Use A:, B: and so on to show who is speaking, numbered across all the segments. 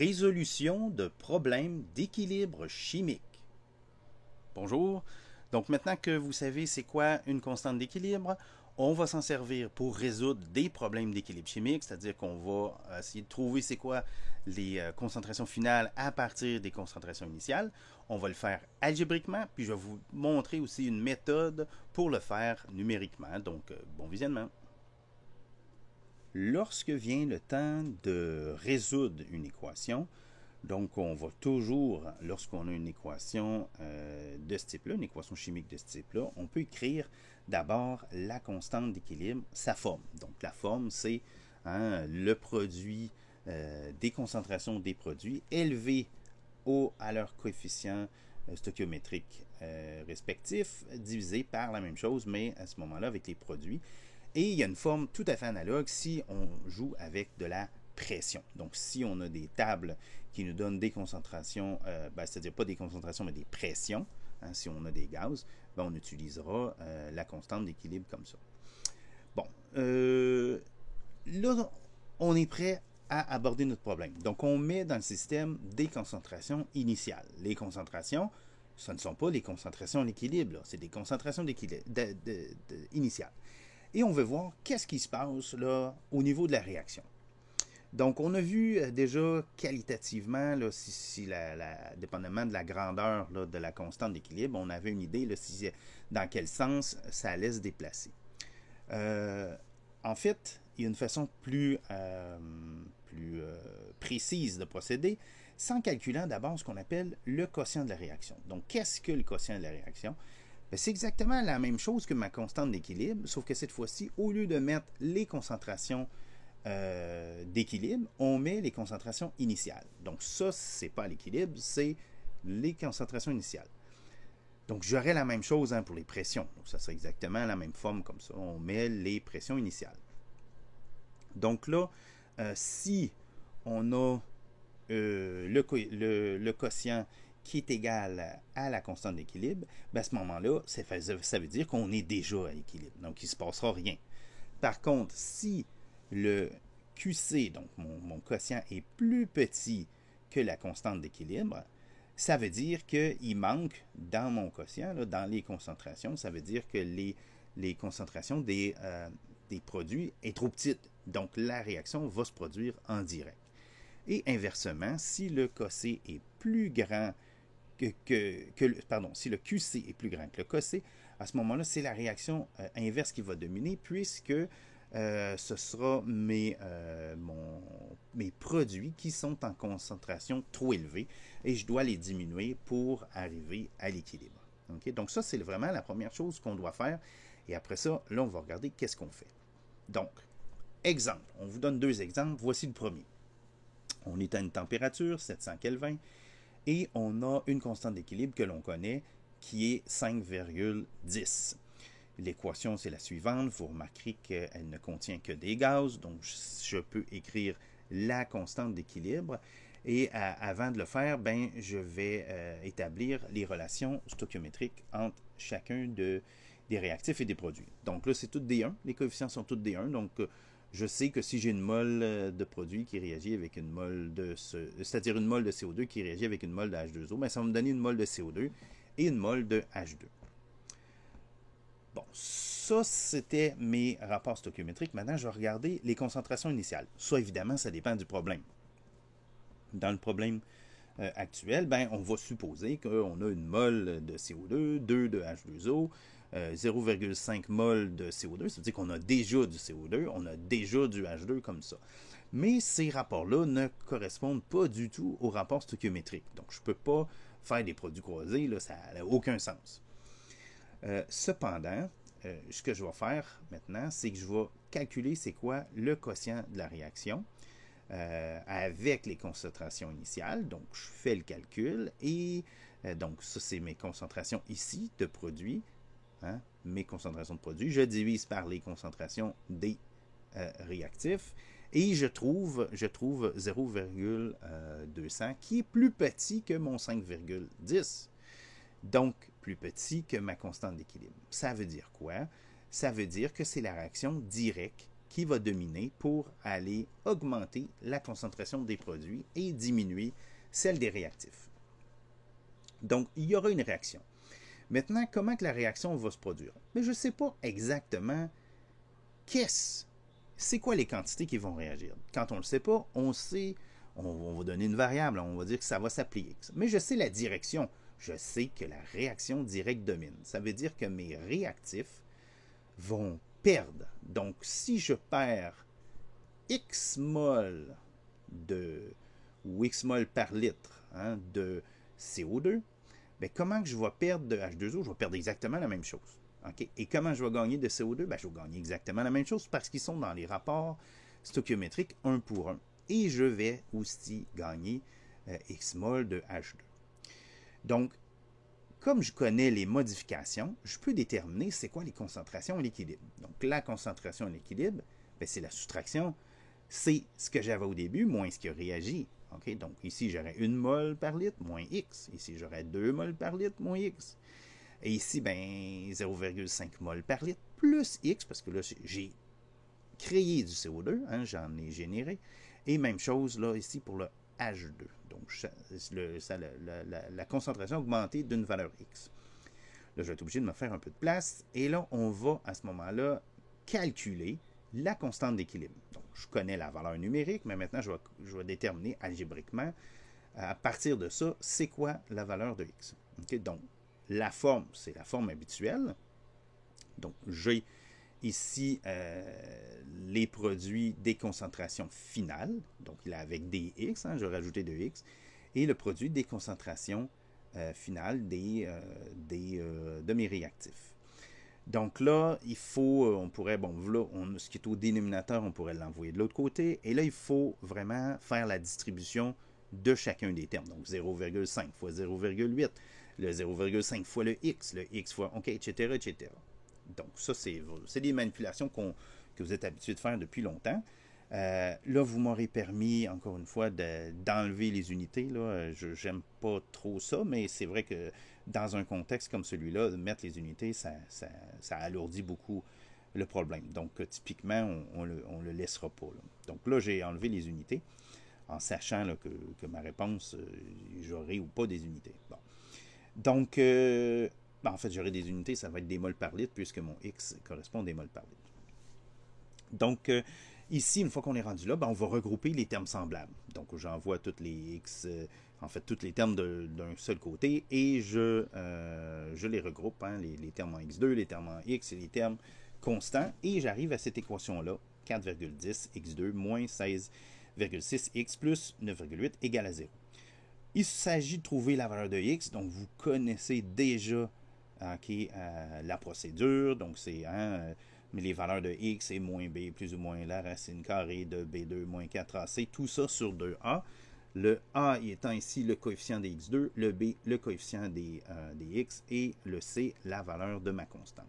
A: Résolution de problèmes d'équilibre chimique. Bonjour. Donc maintenant que vous savez c'est quoi une constante d'équilibre, on va s'en servir pour résoudre des problèmes d'équilibre chimique, c'est-à-dire qu'on va essayer de trouver c'est quoi les concentrations finales à partir des concentrations initiales. On va le faire algébriquement, puis je vais vous montrer aussi une méthode pour le faire numériquement. Donc, bon visionnement. Lorsque vient le temps de résoudre une équation, donc on va toujours, lorsqu'on a une équation de ce type-là, une équation chimique de ce type-là, on peut écrire d'abord la constante d'équilibre, sa forme. Donc la forme, c'est le produit des concentrations des produits élevés à leur coefficient stoichiométrique respectif, divisé par la même chose, mais à ce moment-là avec les produits. Et il y a une forme tout à fait analogue si on joue avec de la pression. Donc, si on a des tables qui nous donnent des concentrations, c'est-à-dire pas des concentrations, mais des pressions, si on a des gaz, on utilisera la constante d'équilibre comme ça. Bon, là, on est prêt à aborder notre problème. Donc, on met dans le système des concentrations initiales. Les concentrations, ce ne sont pas les concentrations à l'équilibre, c'est des concentrations initiales. Et on veut voir qu'est-ce qui se passe là, au niveau de la réaction. Donc, on a vu déjà qualitativement, là, dépendamment de la grandeur là, de la constante d'équilibre, on avait une idée là, dans quel sens ça allait se déplacer. En fait, il y a une façon plus précise de procéder, sans calculant d'abord ce qu'on appelle le quotient de la réaction. Donc, qu'est-ce que le quotient de la réaction? C'est exactement la même chose que ma constante d'équilibre, sauf que cette fois-ci, au lieu de mettre les concentrations d'équilibre, on met les concentrations initiales. Donc ça, c'est pas l'équilibre, c'est les concentrations initiales. Donc j'aurais la même chose pour les pressions. Donc ça serait exactement la même forme comme ça. On met les pressions initiales. Donc là, si on a le quotient qui est égal à la constante d'équilibre, à ce moment-là, ça veut dire qu'on est déjà à équilibre. Donc, il ne se passera rien. Par contre, si le QC, donc mon quotient, est plus petit que la constante d'équilibre, ça veut dire qu'il manque dans mon quotient, là, dans les concentrations, ça veut dire que les concentrations des produits est trop petite. Donc, la réaction va se produire en direct. Et inversement, si le QC est plus grand si le QC est plus grand que le KC, à ce moment-là, c'est la réaction inverse qui va dominer, puisque ce sera mes produits qui sont en concentration trop élevée et je dois les diminuer pour arriver à l'équilibre. Okay? Donc ça, c'est vraiment la première chose qu'on doit faire. Et après ça, là, on va regarder qu'est-ce qu'on fait. Donc, exemple. On vous donne deux exemples. Voici le premier. On est à une température, 700 Kelvin, et on a une constante d'équilibre que l'on connaît qui est 5,10. L'équation, c'est la suivante. Vous remarquerez qu'elle ne contient que des gaz, donc je peux écrire la constante d'équilibre. Et avant de le faire, je vais établir les relations stoichiométriques entre chacun des réactifs et des produits. Donc là, c'est tout D1. Les coefficients sont tous D1. Donc, je sais que si j'ai une mole de produit qui réagit avec une mole c'est-à-dire une mole de CO2 qui réagit avec une mole de H2O, ça va me donner une mole de CO2 et une mole de H2. Bon, ça, c'était mes rapports stoichiométriques. Maintenant, je vais regarder les concentrations initiales. Ça, évidemment, ça dépend du problème. Dans le problème actuel, on va supposer qu'on a une mole de CO2, 2 de H2O, 0,5 mol de CO2, ça veut dire qu'on a déjà du CO2, on a déjà du H2 comme ça. Mais ces rapports-là ne correspondent pas du tout au rapport stoichiométrique. Donc, je ne peux pas faire des produits croisés, là, ça n'a aucun sens. Cependant, ce que je vais faire maintenant, c'est que je vais calculer c'est quoi le quotient de la réaction avec les concentrations initiales. Donc, je fais le calcul et donc ça, c'est mes concentrations ici de produits. Mes concentrations de produits, je divise par les concentrations des réactifs et je trouve 0,200 qui est plus petit que mon 5,10, donc plus petit que ma constante d'équilibre. Ça veut dire quoi? Ça veut dire que c'est la réaction directe qui va dominer pour aller augmenter la concentration des produits et diminuer celle des réactifs. Donc, il y aura une réaction. Maintenant, comment que la réaction va se produire? Mais je ne sais pas exactement c'est quoi les quantités qui vont réagir. Quand on ne le sait pas, on sait, on va donner une variable, on va dire que ça va s'appeler X. Mais je sais la direction. Je sais que la réaction directe domine. Ça veut dire que mes réactifs vont perdre. Donc, si je perds X mol ou X mol par litre de CO2, bien, comment que je vais perdre de H2O? Je vais perdre exactement la même chose. Okay? Et comment je vais gagner de CO2? Bien, je vais gagner exactement la même chose parce qu'ils sont dans les rapports stoichiométriques 1 pour 1. Et je vais aussi gagner X mol de H2. Donc, comme je connais les modifications, je peux déterminer c'est quoi les concentrations à l'équilibre. Donc, la concentration à l'équilibre, c'est la soustraction. C'est ce que j'avais au début, moins ce qui a réagi. Okay? Donc, ici, j'aurais 1 mol par litre, moins X. Ici, j'aurais 2 mol par litre, moins X. Et ici, 0,5 mol par litre, plus X, parce que là, j'ai créé du CO2, j'en ai généré. Et même chose, là, ici, pour le H2. Donc, la concentration a augmenté d'une valeur X. Là, je vais être obligé de me faire un peu de place. Et là, on va, à ce moment-là, calculer la constante d'équilibre. Donc, je connais la valeur numérique, mais maintenant, je vais déterminer algébriquement, à partir de ça, c'est quoi la valeur de X. Okay? Donc, la forme, c'est la forme habituelle. Donc, j'ai ici les produits des concentrations finales. Donc, il est avec dx, je vais rajouter 2x. Et le produit des concentrations finales de mes réactifs. Donc là, il faut, on pourrait, là, ce qui est au dénominateur, on pourrait l'envoyer de l'autre côté. Et là, il faut vraiment faire la distribution de chacun des termes. Donc, 0,5 fois 0,8, le 0,5 fois le x fois, OK, etc., etc. Donc, ça, c'est des manipulations que vous êtes habitué de faire depuis longtemps. Là, vous m'aurez permis, encore une fois, d'enlever les unités. Je n'aime pas trop ça, mais c'est vrai que dans un contexte comme celui-là, mettre les unités, ça alourdit beaucoup le problème. Donc, typiquement, on le laissera pas. Là. Donc là, j'ai enlevé les unités en sachant là, que ma réponse, j'aurai ou pas des unités. Bon. Donc, en fait, j'aurai des unités, ça va être des mols par litre puisque mon X correspond à des mols par litre. Donc, ici, une fois qu'on est rendu là, on va regrouper les termes semblables. Donc, j'envoie toutes les X, tous les termes d'un seul côté et je les regroupe, les termes en X2, les termes en X et les termes constants. Et j'arrive à cette équation-là, 4,10 X2 moins 16,6 X plus 9,8 égale à 0. Il s'agit de trouver la valeur de X, donc vous connaissez déjà la procédure, donc c'est les valeurs de X et moins B plus ou moins la racine carrée de B2 moins 4AC, tout ça sur 2A. Le A étant ici le coefficient des X2, le B le coefficient des X et le C la valeur de ma constante.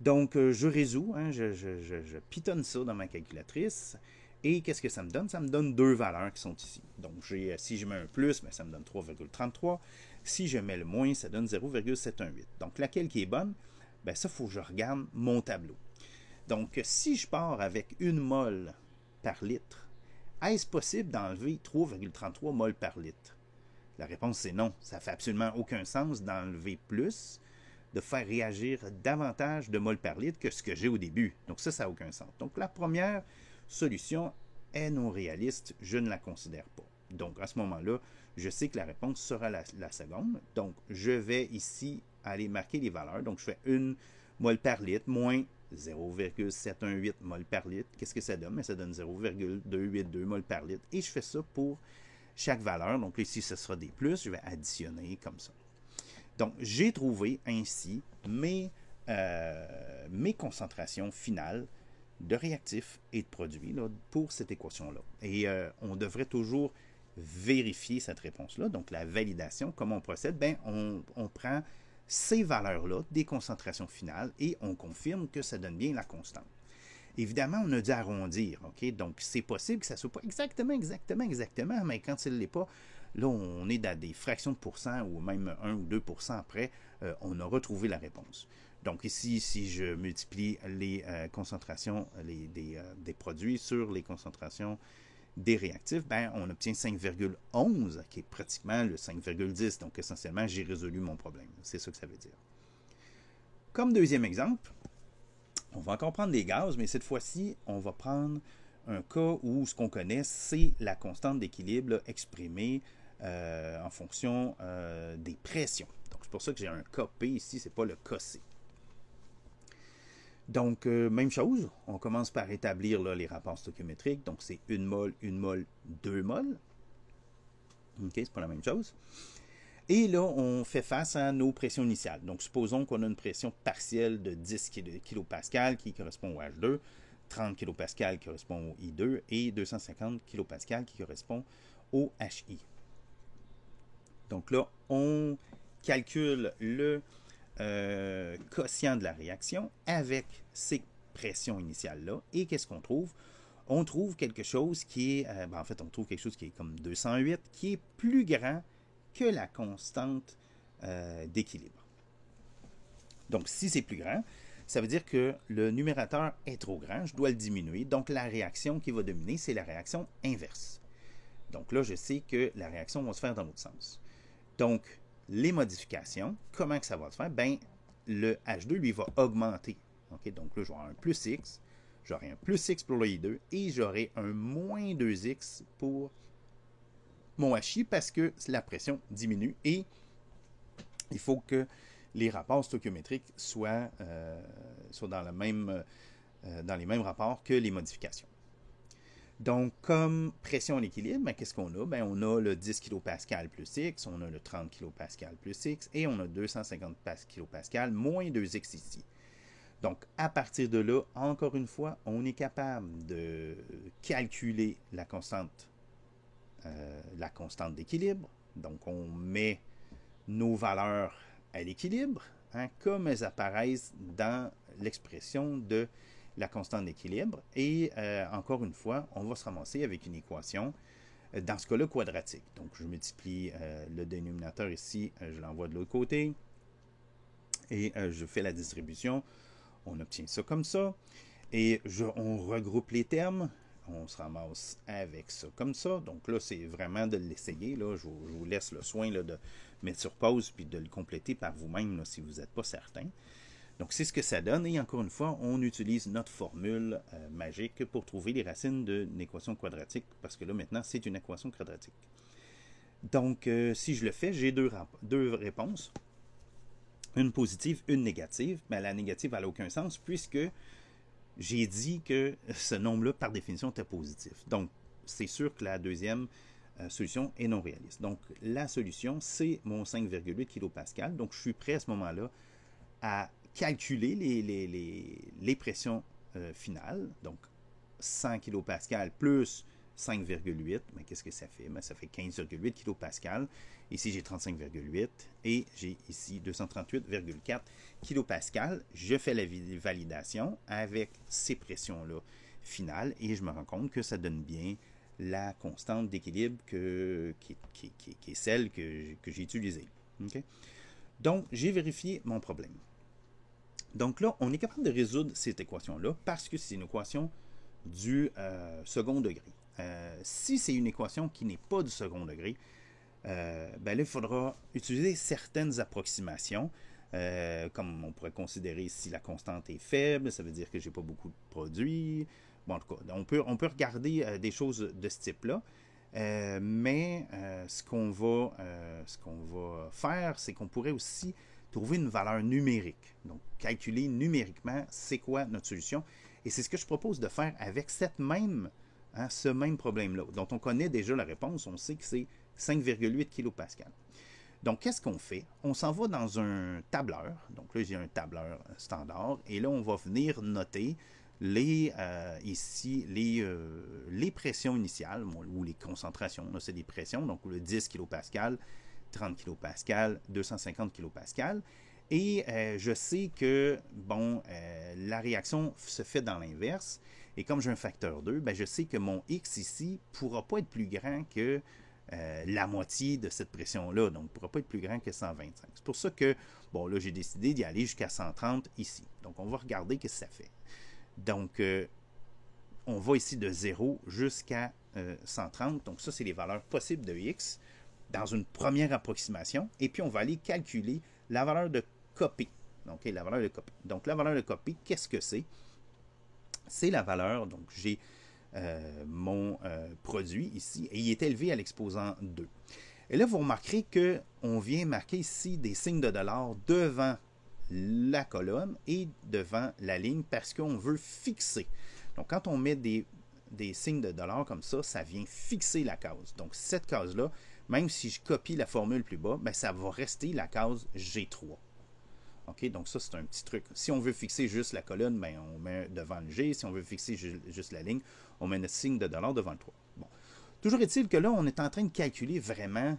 A: Donc je résous, je pitonne ça dans ma calculatrice. Et qu'est-ce que ça me donne? Ça me donne deux valeurs qui sont ici. Donc, si je mets un plus, ça me donne 3,33. Si je mets le moins, ça donne 0,718. Donc, laquelle qui est bonne? Ça, il faut que je regarde mon tableau. Donc, si je pars avec 1 mol par litre, est-ce possible d'enlever 3,33 mol par litre? La réponse, c'est non. Ça ne fait absolument aucun sens d'enlever plus, de faire réagir davantage de mol par litre que ce que j'ai au début. Donc, ça n'a aucun sens. Donc, la première solution est non réaliste, je ne la considère pas. Donc, à ce moment-là, je sais que la réponse sera la seconde. Donc, je vais ici aller marquer les valeurs. Donc, je fais 1 mol par litre moins 0,718 mol par litre. Qu'est-ce que ça donne? Ça donne 0,282 mol par litre. Et je fais ça pour chaque valeur. Donc, ici, ce sera des plus. Je vais additionner comme ça. Donc, j'ai trouvé ainsi mes concentrations finales de réactifs et de produits pour cette équation-là. Et on devrait toujours vérifier cette réponse-là. Donc, la validation, comment on procède? On prend ces valeurs-là des concentrations finales et on confirme que ça donne bien la constante. Évidemment, on a dû arrondir, OK? Donc, c'est possible que ça ne soit pas exactement, mais quand il ne l'est pas, là, on est dans des fractions de pourcents ou même 1 ou 2% après, on a retrouvé la réponse. Donc ici, si je multiplie les concentrations des produits sur les concentrations des réactifs, ben, on obtient 5,11, qui est pratiquement le 5,10. Donc essentiellement, j'ai résolu mon problème. C'est ça que ça veut dire. Comme deuxième exemple, on va encore prendre des gaz, mais cette fois-ci, on va prendre un cas où ce qu'on connaît, c'est la constante d'équilibre exprimée en fonction des pressions. Donc c'est pour ça que j'ai un Kp ici, ce n'est pas le Kc. Donc, même chose, on commence par établir là, les rapports stoichiométriques. Donc, c'est 1 mol, 2 mol. OK, c'est pas la même chose. Et là, on fait face à nos pressions initiales. Donc, supposons qu'on a une pression partielle de 10 kPa qui correspond au H2, 30 kPa qui correspond au I2 et 250 kPa qui correspond au HI. Donc là, on calcule le quotient de la réaction avec ces pressions initiales-là. Et qu'est-ce qu'on trouve? On trouve quelque chose qui est, en fait, on trouve quelque chose qui est comme 208, qui est plus grand que la constante d'équilibre. Donc, si c'est plus grand, ça veut dire que le numérateur est trop grand, je dois le diminuer. Donc, la réaction qui va dominer, c'est la réaction inverse. Donc là, je sais que la réaction va se faire dans l'autre sens. Donc, les modifications, comment que ça va se faire? Ben, le H2, lui, va augmenter. Okay? Donc là, j'aurai un plus X, j'aurai un plus X pour le I2 et j'aurai un moins 2X pour mon HI parce que la pression diminue et il faut que les rapports stoichiométriques soient dans les mêmes rapports que les modifications. Donc, comme pression à l'équilibre, ben, qu'est-ce qu'on a? Ben, on a le 10 kPa plus X, on a le 30 kPa plus X et on a 250 kPa moins 2X ici. Donc, à partir de là, encore une fois, on est capable de calculer la constante d'équilibre. Donc, on met nos valeurs à l'équilibre, hein, comme elles apparaissent dans l'expression de la constante d'équilibre. Et encore une fois, on va se ramasser avec une équation, dans ce cas-là, quadratique. Donc, je multiplie le dénominateur ici, je l'envoie de l'autre côté, et je fais la distribution. On obtient ça comme ça. Et on regroupe les termes. On se ramasse avec ça comme ça. Donc là, c'est vraiment de l'essayer. Là. Je vous laisse le soin là, de mettre sur pause puis de le compléter par vous-même là, si vous n'êtes pas certain. Donc, c'est ce que ça donne. Et encore une fois, on utilise notre formule magique pour trouver les racines d'une équation quadratique, parce que là, maintenant, c'est une équation quadratique. Donc, si je le fais, j'ai deux réponses. Une positive, une négative. Mais la négative, elle n'a aucun sens, puisque j'ai dit que ce nombre-là, par définition, était positif. Donc, c'est sûr que la deuxième solution est non réaliste. Donc, la solution, c'est mon 5,8 kPa. Donc, je suis prêt à ce moment-là à calculer les pressions finales, donc 100 kPa plus 5,8, mais qu'est-ce que ça fait? Ben, ça fait 15,8 kPa. Ici, j'ai 35,8 et j'ai ici 238,4 kPa. Je fais la validation avec ces pressions-là finales et je me rends compte que ça donne bien la constante d'équilibre qui est celle que j'ai utilisée. Okay? Donc, j'ai vérifié mon problème. Donc là, on est capable de résoudre cette équation-là parce que c'est une équation du second degré. Si c'est une équation qui n'est pas du second degré, ben là, il faudra utiliser certaines approximations, comme on pourrait considérer si la constante est faible, ça veut dire que je n'ai pas beaucoup de produits. Bon, en tout cas, on peut regarder des choses de ce type-là. Mais ce qu'on va faire, c'est qu'on pourrait aussi trouver une valeur numérique. Donc, calculer numériquement c'est quoi notre solution. Et c'est ce que je propose de faire avec ce même problème-là, dont on connaît déjà la réponse. On sait que c'est 5,8 kPa. Donc, qu'est-ce qu'on fait? On s'en va dans un tableur. Donc là, j'ai un tableur standard. Et là, on va venir noter les pressions initiales, ou les concentrations. Là, c'est des pressions. Donc, le 10 kPa, 30 kPa, 250 kPa. Et je sais que, la réaction se fait dans l'inverse. Et comme j'ai un facteur 2, ben, je sais que mon X ici ne pourra pas être plus grand que la moitié de cette pression-là, donc il ne pourra pas être plus grand que 125. C'est pour ça que, bon, là, j'ai décidé d'y aller jusqu'à 130 ici. Donc, on va regarder ce que ça fait. Donc, on va ici de 0 jusqu'à 130. Donc, ça, c'est les valeurs possibles de x dans une première approximation. Et puis, on va aller calculer la valeur de copie. Donc, la valeur de copie. Donc, la valeur de copie, qu'est-ce que c'est? C'est la valeur, donc j'ai mon produit ici, et il est élevé à l'exposant 2. Et là, vous remarquerez qu'on vient marquer ici des signes de dollars devant la colonne et devant la ligne parce qu'on veut fixer. Donc, quand on met des signes de dollars comme ça, ça vient fixer la case. Donc, cette case-là, même si je copie la formule plus bas, ben, ça va rester la case G3. OK, donc ça, c'est un petit truc. Si on veut fixer juste la colonne, ben, on met devant le G. Si on veut fixer juste la ligne, on met notre signe de dollar devant le 3. Bon. Toujours est-il que là, on est en train de calculer vraiment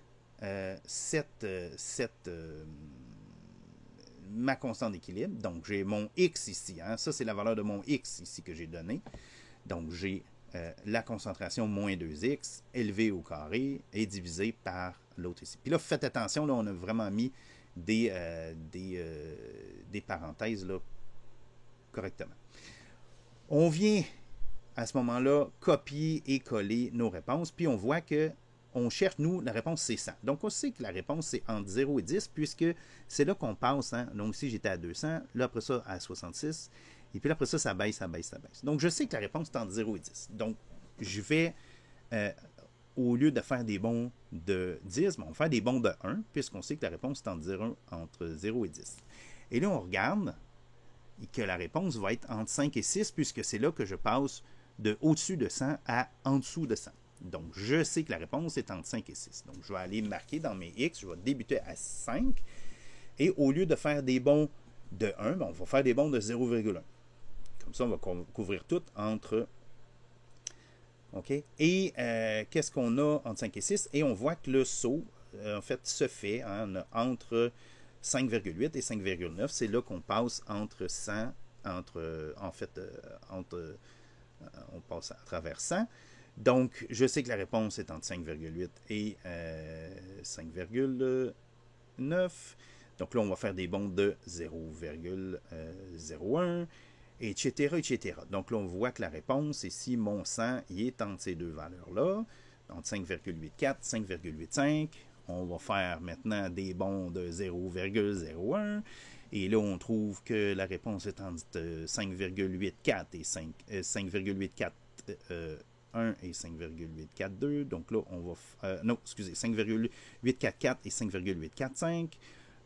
A: ma constante d'équilibre. Donc, j'ai mon X ici. Hein? Ça, c'est la valeur de mon X ici que j'ai donné. Donc, j'ai la concentration moins 2X élevée au carré et divisé par l'autre ici. Puis là, faites attention, là, on a vraiment mis des parenthèses là, correctement. On vient à ce moment-là copier et coller nos réponses, puis on voit que on cherche, nous, la réponse c'est 100. Donc on sait que la réponse c'est entre 0 et 10, puisque c'est là qu'on passe. Hein? Donc ici j'étais à 200, là après ça à 66, et puis là, après ça, ça baisse, ça baisse, ça baisse. Donc je sais que la réponse est entre 0 et 10. Donc je vais au lieu de faire des bons de 10, on va faire des bons de 1, puisqu'on sait que la réponse est entre 0 et 10. Et là, on regarde que la réponse va être entre 5 et 6, puisque c'est là que je passe de au-dessus de 100 à en dessous de 100. Donc, je sais que la réponse est entre 5 et 6. Donc, je vais aller marquer dans mes X, je vais débuter à 5, et au lieu de faire des bons de 1, on va faire des bons de 0,1. Comme ça, on va couvrir tout entre... OK? Et qu'est-ce qu'on a entre 5 et 6? Et on voit que le saut, en fait, se fait entre 5,8 et 5,9. C'est là qu'on passe entre 100, on passe à travers 100. Donc, je sais que la réponse est entre 5,8 et 5,9. Donc là, on va faire des bonds de 0,01. Etc., etc. Donc là, on voit que la réponse, ici, mon 100, il est entre ces deux valeurs-là, entre 5,84 et 5,85. On va faire maintenant des bonds de 0,01. Et là, on trouve que la réponse est entre 5,84 et 5,84 1 et 5,842. Donc là, on va... non, excusez, 5,844 et 5,845.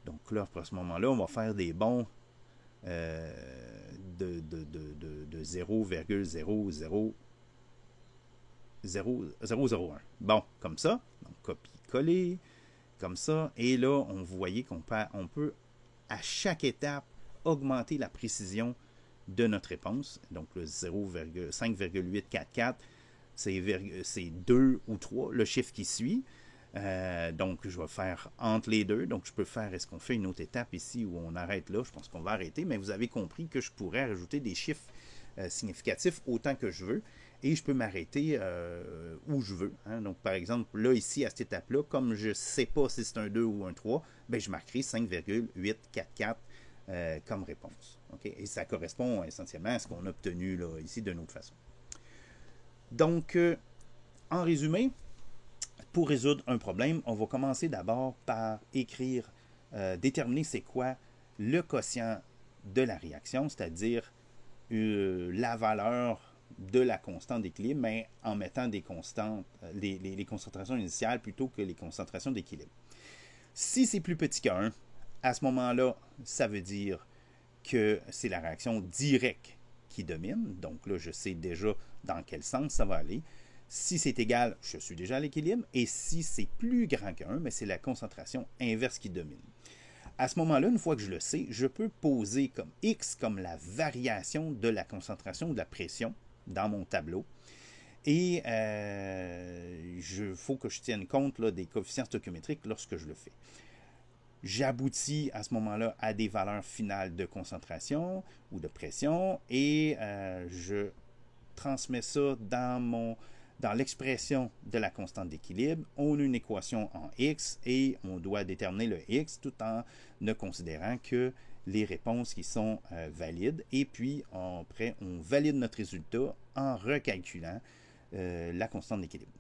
A: Donc là, à ce moment-là, on va faire des bonds de 0,00001. Bon, comme ça. Donc, copier-coller, comme ça. Et là, on voyait qu'on peut, à chaque étape, augmenter la précision de notre réponse. Donc, le 5,844, c'est 2 ou 3, le chiffre qui suit. Donc, je vais faire entre les deux. Donc, je peux faire, est-ce qu'on fait une autre étape ici où on arrête là? Je pense qu'on va arrêter, mais vous avez compris que je pourrais rajouter des chiffres significatifs autant que je veux. Et je peux m'arrêter où je veux. Hein. Donc, par exemple, là, ici, à cette étape-là, comme je ne sais pas si c'est un 2 ou un 3, ben, je marquerai 5,844 comme réponse. Okay? Et ça correspond essentiellement à ce qu'on a obtenu là, ici d'une autre façon. Donc, en résumé, pour résoudre un problème, on va commencer d'abord par écrire, déterminer c'est quoi le quotient de la réaction, c'est-à-dire la valeur de la constante d'équilibre, mais en mettant des constantes, les concentrations initiales plutôt que les concentrations d'équilibre. Si c'est plus petit qu'un, à ce moment-là, ça veut dire que c'est la réaction directe qui domine. Donc là, je sais déjà dans quel sens ça va aller. Si c'est égal, je suis déjà à l'équilibre. Et si c'est plus grand qu'un, mais c'est la concentration inverse qui domine. À ce moment-là, une fois que je le sais, je peux poser comme X comme la variation de la concentration de la pression dans mon tableau. Et il faut que je tienne compte là, des coefficients stoichiométriques lorsque je le fais. J'aboutis à ce moment-là à des valeurs finales de concentration ou de pression et je transmets ça dans mon Dans l'expression de la constante d'équilibre, on a une équation en x et on doit déterminer le x tout en ne considérant que les réponses qui sont valides. Et puis, après, on valide notre résultat en recalculant la constante d'équilibre.